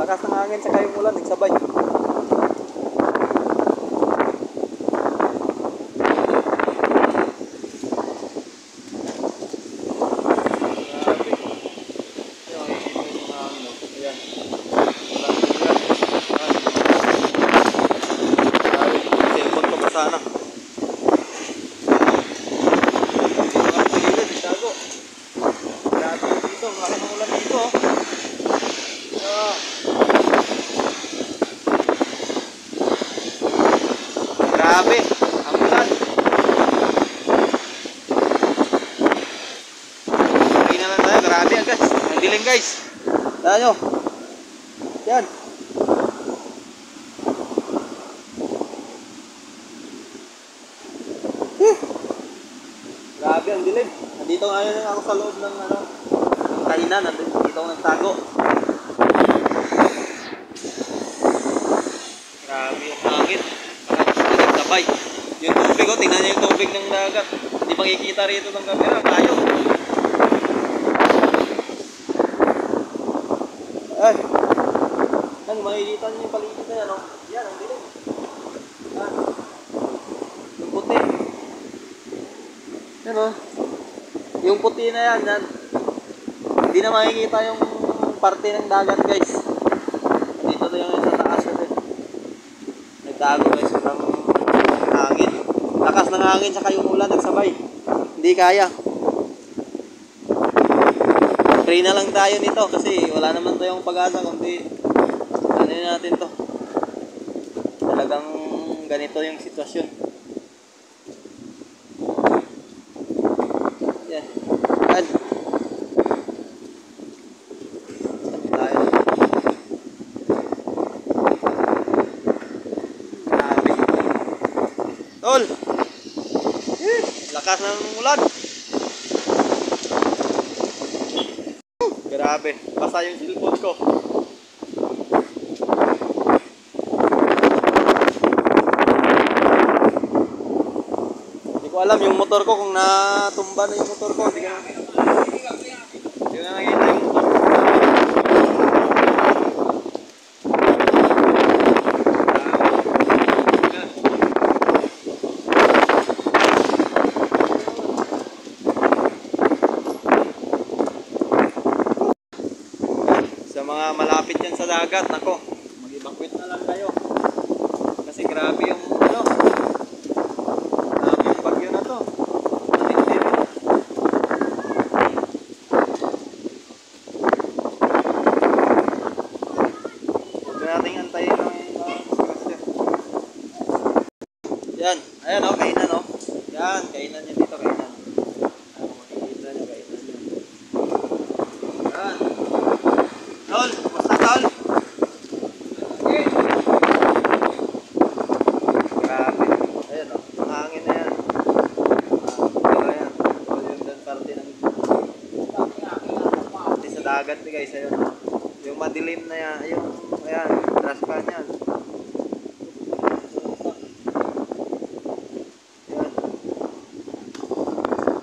lakas ng hangin sa yung ulan, nagsabay. Sana. Grabe, ang ulan. Okay na lang tayo, grabe guys. Ang dilim guys. Taan nyo. Yan. Grabe ang dilim. Nandito ngayon ako sa loob ng kainan. Nandito ako nagtago. Grabe yung hangin. Sabay. Yung tubig, oh, tingnan niyo yung tubig ng dagat. Hindi makikita rito ng camera. Kayo. Ay. Yan, makikita niyo yung paligid na yan, oh. Yan, ang dilim. Yan. Yung puti. Yan, oh. Yung puti na yan, yan. Hindi na makikita yung parte ng dagat, guys. Dito na yung sa taas natin. Nagtago, guys, ng hangin. Lakas ng hangin saka yung ulan nagsabay. Hindi kaya. Pray na lang tayo nito kasi wala naman tayong pag-asa kundi ano natin to. Talagang ganito yung sitwasyon. Yan. Yan. Tayo. Grabe. Tol! Lakas ng ulan. Grabe, basa yung cellphone ko. Hindi ko alam yung motor ko kung natumba na yung motor ko. Hindi na nakita yung motor ko. Sa mga malapit yan sa dagat, nako, mag-evacuate na lang kayo. Kasi grabe yung grabe yung bagyo na to. Matindi. Huwag nating antayin ang disgrasya. Yan, ayan o, kainan o. Yan, kainan niya dito, kainan. Makikita niyo, kainan niya. Yan. Tol, basta tol. Grabe. Ayan o, ang hangin na yan. Ayan, tol yung doon parte ng parte sa dagat guys, ayun o. Yung madilim na yan, yung, ayan, trash pan yan. Ayan.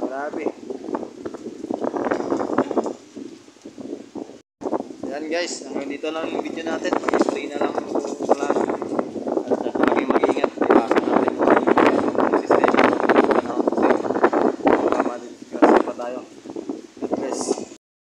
Grabe. Yan guys, hanggang dito lang yung video natin. Pray na lang.